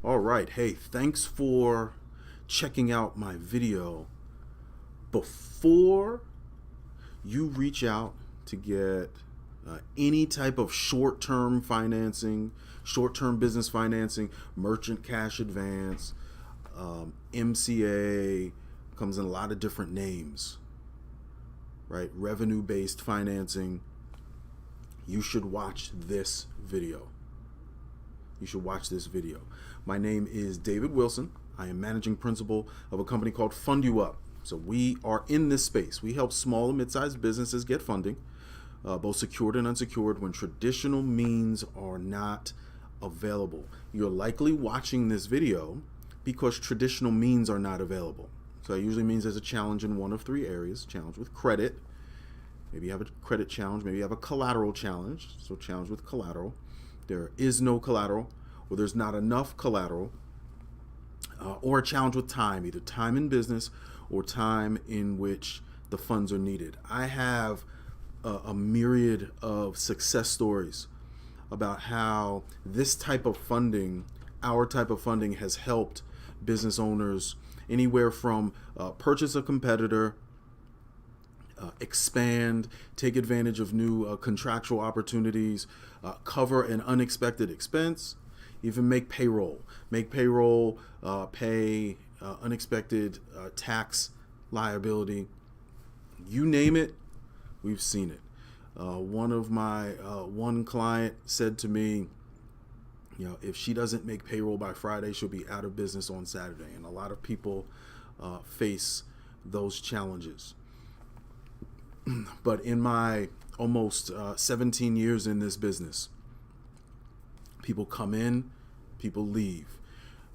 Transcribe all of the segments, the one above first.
All right. Hey, thanks for checking out my video. Before you reach out to get any type of short-term financing, short-term business financing, merchant cash advance, MCA, comes in a lot of different names, right? Revenue-based financing. You should watch this video. You should watch this video. My name is David Wilson. I am managing principal of a company called Fund You Up. So we are in this space. We help small and mid-sized businesses get funding, both secured and unsecured, when traditional means are not available. You're likely watching this video because traditional means are not available. So it usually means there's a challenge in one of three areas. Challenge with credit. Maybe you have a credit challenge. Maybe you have a collateral challenge. So challenge with collateral. There is no collateral, or there's not enough collateral, or a challenge with time, either time in business or time in which the funds are needed. I have a myriad of success stories about how this type of funding, our type of funding, has helped business owners anywhere from purchase a competitor, expand, take advantage of new contractual opportunities, cover an unexpected expense, even make payroll, pay unexpected tax liability. You name it, we've seen it. One client said to me, if she doesn't make payroll by Friday, she'll be out of business on Saturday. And a lot of people face those challenges. But in my almost 17 years in this business, people come in, people leave.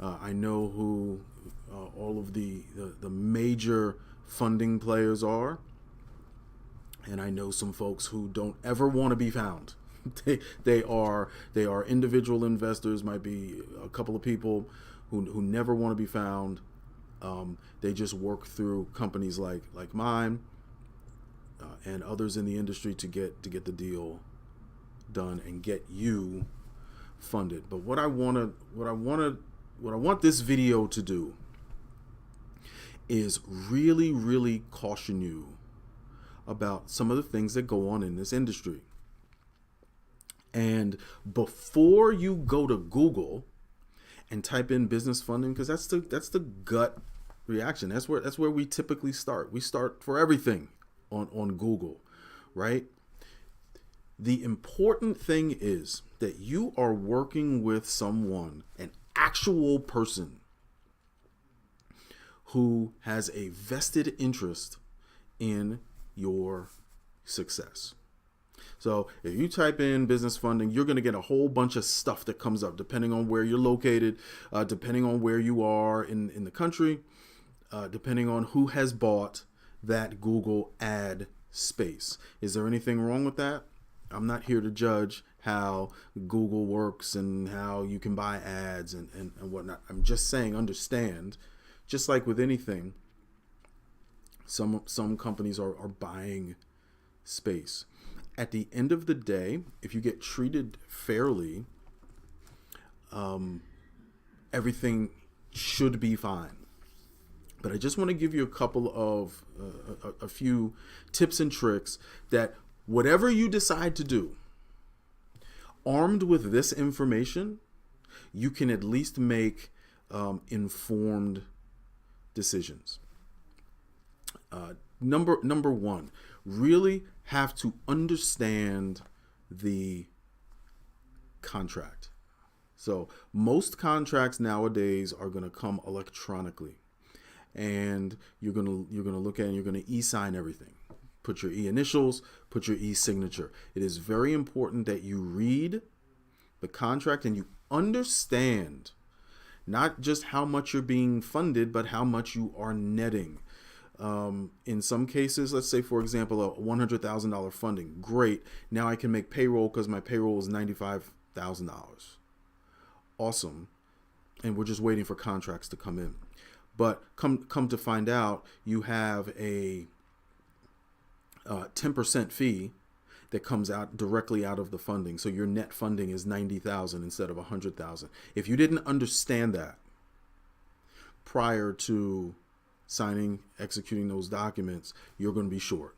I know who all of the major funding players are, and I know some folks who don't ever want to be found. They are individual investors, might be a couple of people who never want to be found. They just work through companies like mine and others in the industry to get the deal done and get you funded. But what I want this video to do is really caution you about some of the things that go on in this industry. And before you go to Google and type in business funding, because that's the gut reaction. That's where we typically start. We start for everything on Google, right? The important thing is that you are working with someone, an actual person, who has a vested interest in your success. So if you type in business funding, you're going to get a whole bunch of stuff that comes up depending on where you're located, depending on where you are in the country, depending on who has bought that Google ad space. Is there anything wrong with that? I'm not here to judge how Google works and how you can buy ads and whatnot. I'm just saying, understand, just like with anything, some companies are buying space. At the end of the day, if you get treated fairly, everything should be fine. But I just want to give you a couple of a few tips and tricks that whatever you decide to do, armed with this information, you can at least make informed decisions. Number one, really have to understand the contract. So most contracts nowadays are going to come electronically. And you're gonna look at it and you're gonna e-sign everything. Put your e-initials, put your e-signature. It is very important that you read the contract and you understand not just how much you're being funded, but how much you are netting. In some cases, let's say, for example, a $100,000 funding. Great. Now I can make payroll because my payroll is $95,000. Awesome. And we're just waiting for contracts to come in. But come to find out, you have a 10% fee that comes out directly out of the funding. So your net funding is 90,000 instead of 100,000. If you didn't understand that prior to executing those documents, you're going to be short.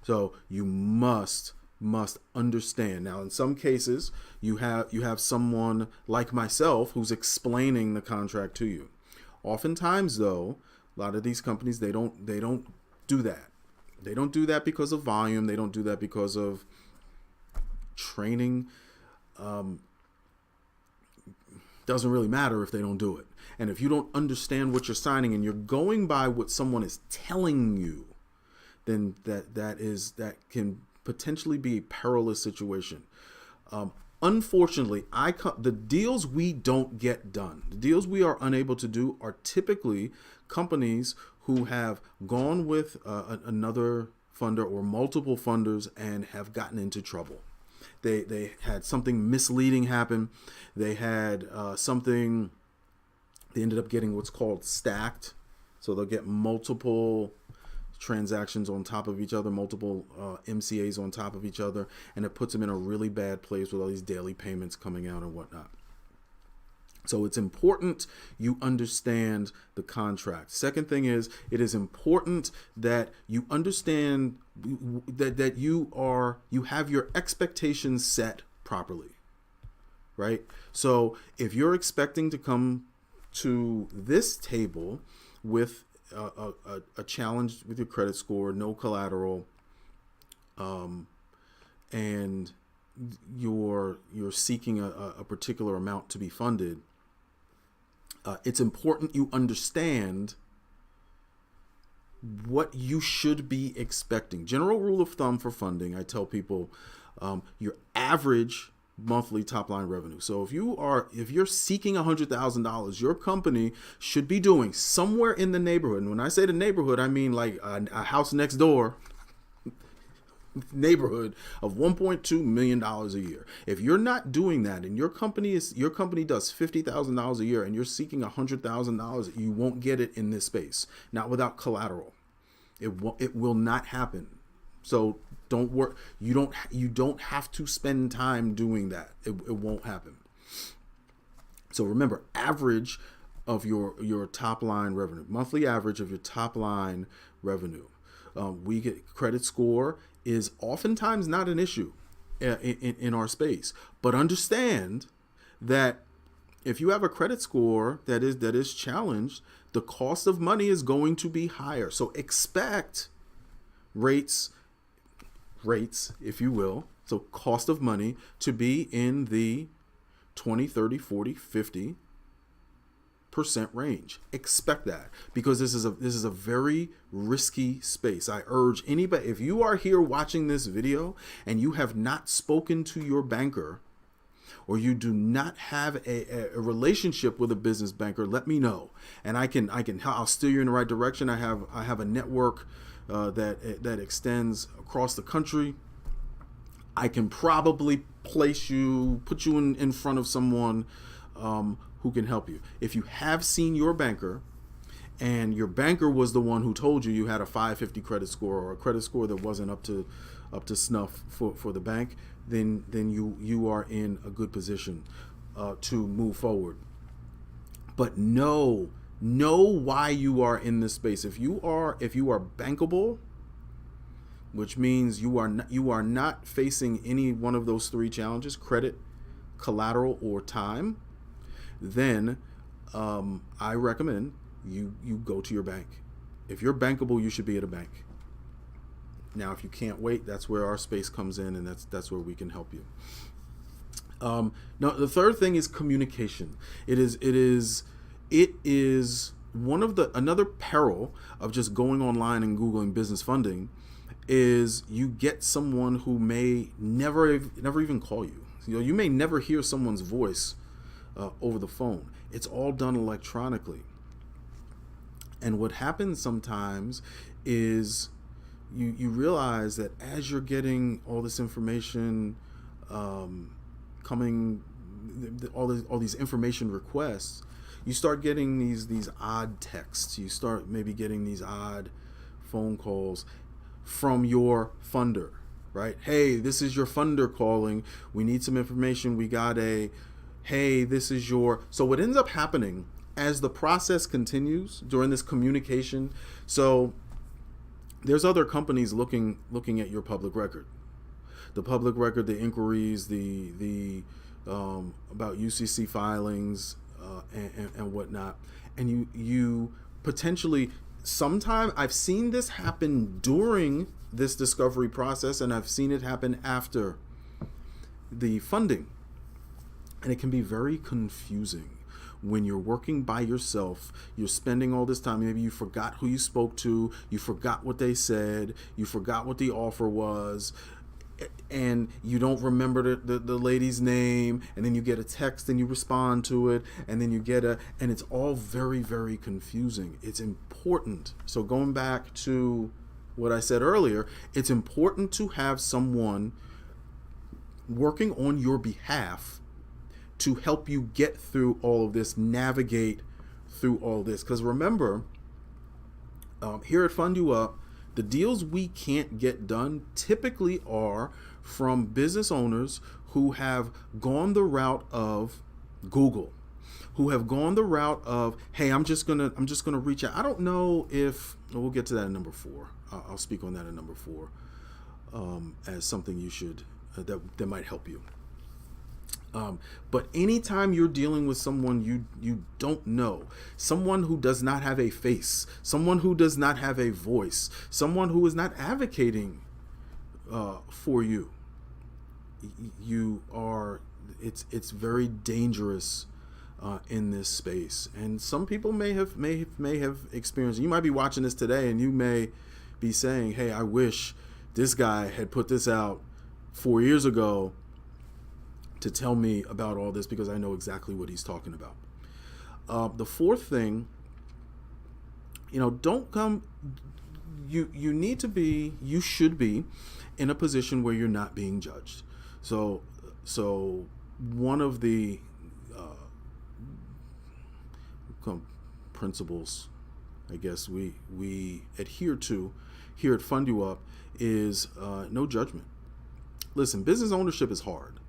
So you must understand. Now, in some cases, you have someone like myself who's explaining the contract to you. Oftentimes, though, a lot of these companies, they don't do that. They don't do that because of volume. They don't do that because of training. Doesn't really matter if they don't do it. And if you don't understand what you're signing and you're going by what someone is telling you, then that can potentially be a perilous situation. Unfortunately, the deals we don't get done, the deals we are unable to do, are typically companies who have gone with another funder or multiple funders and have gotten into trouble. They had something misleading happen. They had something. They ended up getting what's called stacked. So they'll get multiple transactions on top of each other, multiple MCAs on top of each other, and it puts them in a really bad place with all these daily payments coming out and whatnot. So it's important you understand the contract. Second thing is, it is important that you understand that you have your expectations set properly, right? So if you're expecting to come to this table with a challenge with your credit score, no collateral, and you're seeking a particular amount to be funded, it's important you understand what you should be expecting. General rule of thumb for funding, I tell people, your average monthly top line revenue. So if you're seeking $100,000, your company should be doing somewhere in the neighborhood. And when I say the neighborhood, I mean like a house next door neighborhood of $1.2 million a year. If you're not doing that and your company does $50,000 a year and you're seeking $100,000, you won't get it in this space. Not without collateral. It will not happen. So don't work. You don't have to spend time doing that. It won't happen. So remember, average of your top line revenue, monthly average of your top line revenue. We get credit score is oftentimes not an issue in our space, but understand that if you have a credit score that is challenged, the cost of money is going to be higher. So expect rates, if you will, so cost of money to be in the 20, 30, 40, 50% range. Expect that, because this is a very risky space. I urge anybody, if you are here watching this video and you have not spoken to your banker, or you do not have a relationship with a business banker, let me know, and I'll steer you in the right direction. I have a network that extends across the country. I can probably put you in front of someone who can help you. If you have seen your banker and your banker was the one who told you had a 550 credit score, or a credit score that wasn't up to snuff for the bank, then you are in a good position to move forward. But know why you are in this space. If you are bankable, which means you are not facing any one of those three challenges: credit, collateral, or time, then I recommend you go to your bank. If you're bankable, you should be at a bank. Now, if you can't wait, that's where our space comes in, and that's where we can help you. Now, the third thing is communication. It is another peril of just going online and Googling business funding is you get someone who may never even call you. You may never hear someone's voice over the phone. It's all done electronically. And what happens sometimes is you realize that as you're getting all this information coming, all these information requests, you start getting these odd texts. You start maybe getting these odd phone calls from your funder. right? Hey, this is your funder calling. We need some information. We got hey, this is your. So what ends up happening as the process continues during this communication, so there's other companies looking at your public record, the inquiries, the about UCC filings and whatnot, and you potentially, sometime I've seen this happen during this discovery process, and I've seen it happen after the funding, and it can be very confusing. When you're working by yourself, you're spending all this time. Maybe you forgot who you spoke to, you forgot what they said, you forgot what the offer was, and you don't remember the lady's name, and then you get a text and you respond to it, and then you get and it's all very, very confusing. It's important. So going back to what I said earlier, it's important to have someone working on your behalf to help you get through all of this, navigate through all this. Because remember, here at Fund You Up, the deals we can't get done typically are from business owners who have gone the route of Google, who have gone the route of, hey, I'm just gonna reach out. I don't know if we'll get to that in number 4. I'll speak on that in number 4 as something you should that might help you. But anytime you're dealing with someone you don't know, someone who does not have a face, someone who does not have a voice, someone who is not advocating for you, it's very dangerous in this space. And some people may have experienced. You might be watching this today, and you may be saying, "Hey, I wish this guy had put this out 4 years ago to tell me about all this, because I know exactly what he's talking about." The fourth thing, don't come. You should be in a position where you're not being judged. So one of the principles, I guess, we adhere to here at Fund You Up is no judgment. Listen, business ownership is hard.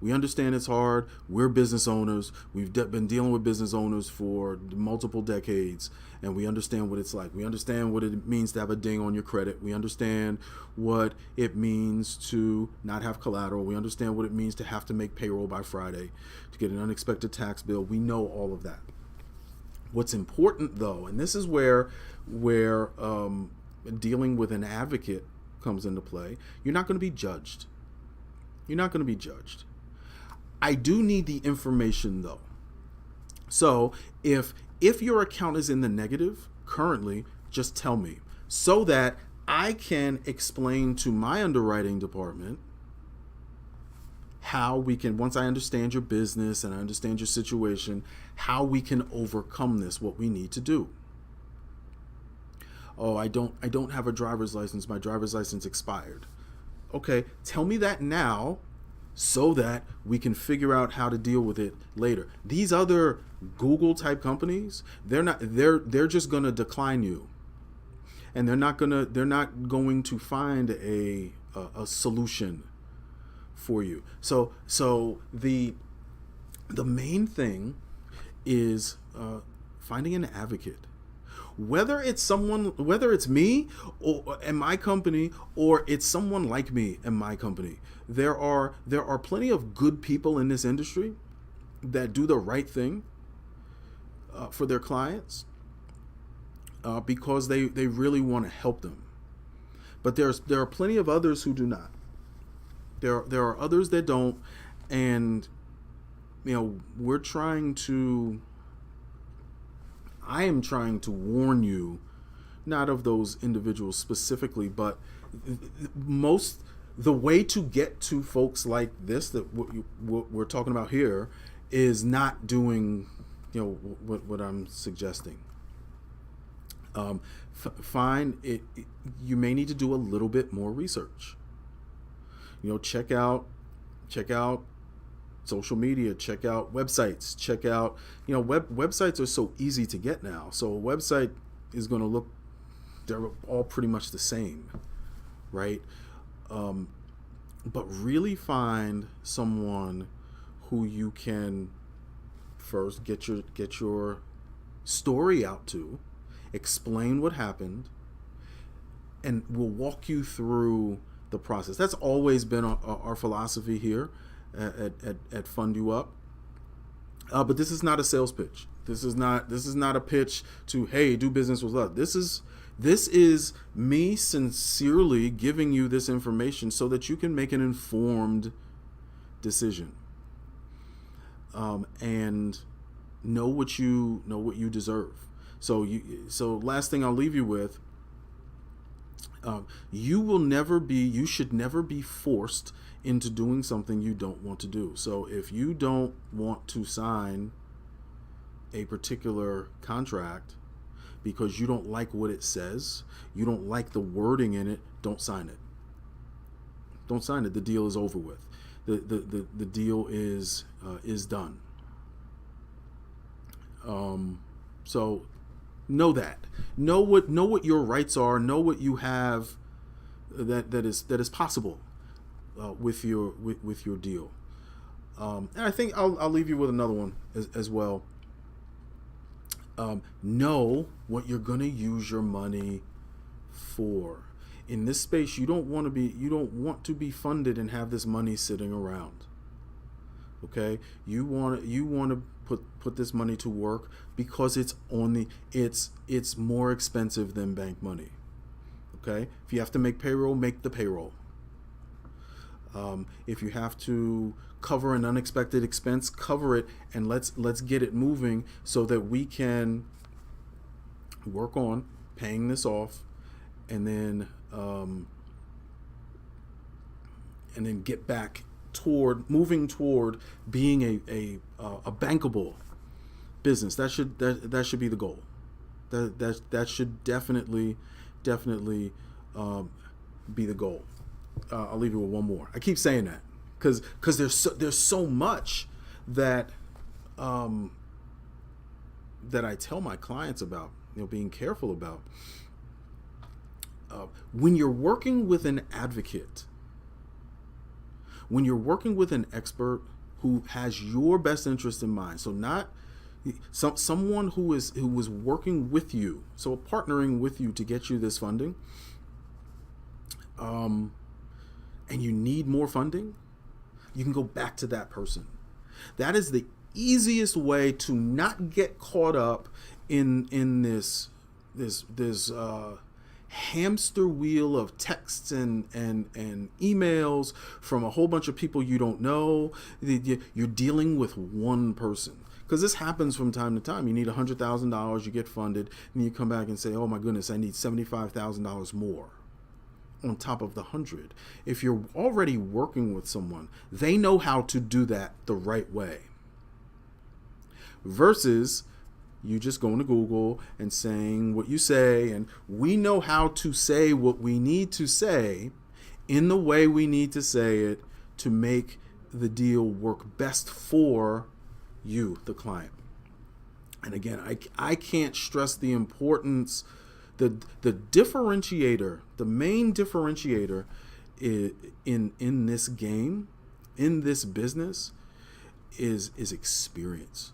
We understand it's hard. We're business owners. We've been dealing with business owners for multiple decades, and we understand what it's like. We understand what it means to have a ding on your credit. We understand what it means to not have collateral. We understand what it means to have to make payroll by Friday, to get an unexpected tax bill. We know all of that. What's important, though, and this is where dealing with an advocate comes into play, you're not going to be judged. You're not going to be judged. I do need the information, though. So if your account is in the negative currently, just tell me, so that I can explain to my underwriting department how we can, once I understand your business and I understand your situation, how we can overcome this, what we need to do. Oh, I don't have a driver's license. My driver's license expired. Okay, tell me that now, so that we can figure out how to deal with it later. These other Google type companies, they're just gonna decline you, and they're not going to find a solution for you. So the main thing is finding an advocate. Whether it's me or and my company, or it's someone like me and my company, there are plenty of good people in this industry that do the right thing for their clients because they really want to help them. But there are plenty of others who do not. There are others that don't, and I am trying to warn you, not of those individuals specifically, but the way to get to folks like this, that what we're talking about here, is not doing what I'm suggesting. Find it. You may need to do a little bit more research. Check out social media, check out websites, check out, websites are so easy to get now. So a website is going to look, they're all pretty much the same, right? but really find someone who you can first get your story out to, explain what happened, and we'll walk you through the process. That's always been our philosophy here at Fund You Up. But this is not a sales pitch. This is not a pitch to, hey, do business with us. This is me sincerely giving you this information so that you can make an informed decision, and know what you deserve. So last thing I'll leave you with. You should never be forced into doing something you don't want to do. So if you don't want to sign a particular contract because you don't like what it says, you don't like the wording in it, don't sign it. Don't sign it. The deal is over with. The deal is done. So know that. Know what your rights are. Know what you have that is possible with your deal. And I think I'll leave you with another one as well. Know what you're going to use your money for. In this space, you don't want to be funded and have this money sitting around. Okay, you want to put this money to work because it's more expensive than bank money. Okay, if you have to make payroll, make the payroll. If you have to cover an unexpected expense, cover it, and let's get it moving so that we can work on paying this off, and then get back moving toward being a bankable business. That should be the goal. That should definitely be the goal. I'll leave you with one more. I keep saying that because there's so much that that I tell my clients about, being careful about. When you're working with an advocate, when you're working with an expert who has your best interest in mind, so not someone who was working with you, so partnering with you to get you this funding, and you need more funding, you can go back to that person. That is the easiest way to not get caught up in this hamster wheel of texts and emails from a whole bunch of people you don't know. You're dealing with one person, because this happens from time to time. You need $100,000, you get funded, and you come back and say, oh my goodness, I need $75,000 more on top of the 100. If you're already working with someone, they know how to do that the right way, versus you just going to Google and saying what you say, and we know how to say what we need to say in the way we need to say it to make the deal work best for you, the client. And again, I can't stress the importance, the differentiator, the main differentiator in this game, in this business, is experience.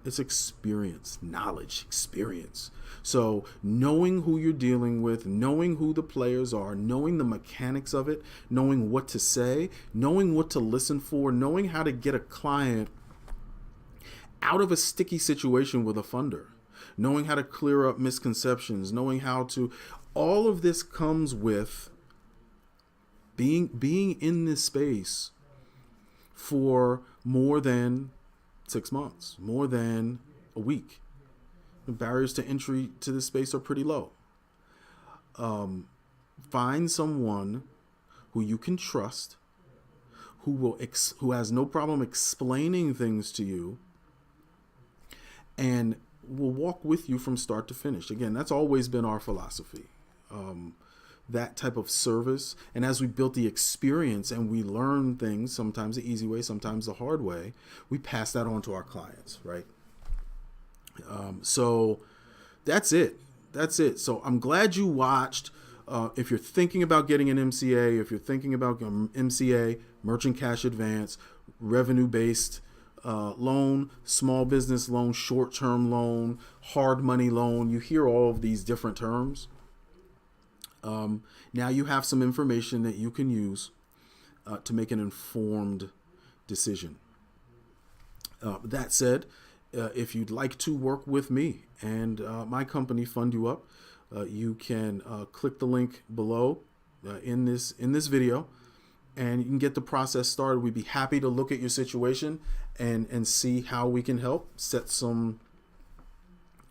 It's experience, knowledge, experience. So knowing who you're dealing with, knowing who the players are, knowing the mechanics of it, knowing what to say, knowing what to listen for, knowing how to get a client out of a sticky situation with a funder, knowing how to clear up misconceptions, knowing how to, all of this comes with being in this space for more than 6 months, more than a week. The barriers to entry to this space are pretty low. Find someone who you can trust, who has no problem explaining things to you, and will walk with you from start to finish. Again, that's always been our philosophy. That type of service. And as we built the experience and we learn things, sometimes the easy way, sometimes the hard way, we pass that on to our clients, right? So that's it. So I'm glad you watched. if you're thinking about getting an MCA, if you're thinking about MCA, merchant cash advance, revenue-based loan, small business loan, short-term loan, hard money loan, you hear all of these different terms. Now you have some information that you can use to make an informed decision. That said, if you'd like to work with me and my company, Fund You Up, you can click the link below in this video, and you can get the process started. We'd be happy to look at your situation and see how we can help set some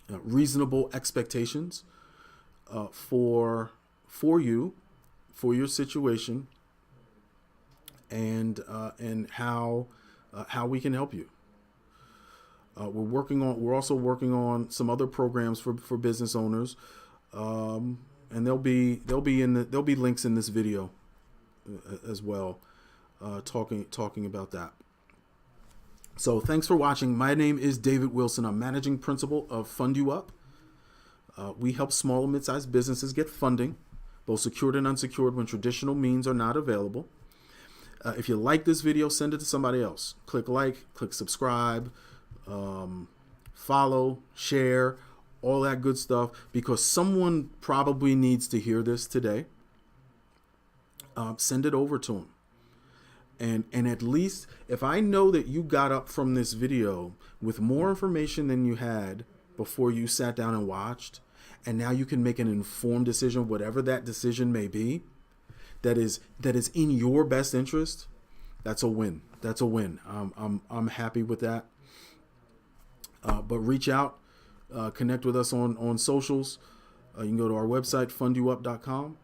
reasonable expectations for you, for your situation, and how we can help you. We're also working on some other programs for business owners, and there'll be links in this video as well, talking about that. So thanks for watching. My name is David Wilson. I'm managing principal of Fund You Up. We help small and mid-sized businesses get funding, both secured and unsecured, when traditional means are not available. If you like this video, send it to somebody else. Click like, click subscribe, follow, share, all that good stuff, because someone probably needs to hear this today. Send it over to them. And at least if I know that you got up from this video with more information than you had before you sat down and watched, and now you can make an informed decision, whatever that decision may be, that is in your best interest, that's a win. That's a win. I'm happy with that. But reach out, connect with us on socials. You can go to our website, fundyouup.com.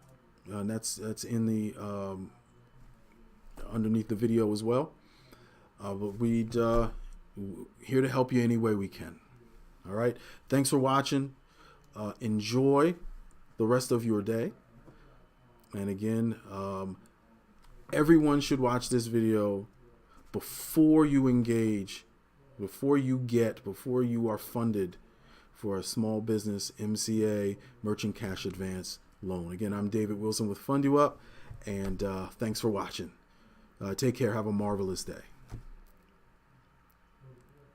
And that's in the underneath the video as well. But we'd here to help you any way we can. All right. Thanks for watching. Enjoy the rest of your day. And again, everyone should watch this video before you engage, before you are funded for a small business MCA merchant cash advance loan. Again, I'm David Wilson with Fund You Up, and thanks for watching. Take care. Have a marvelous day.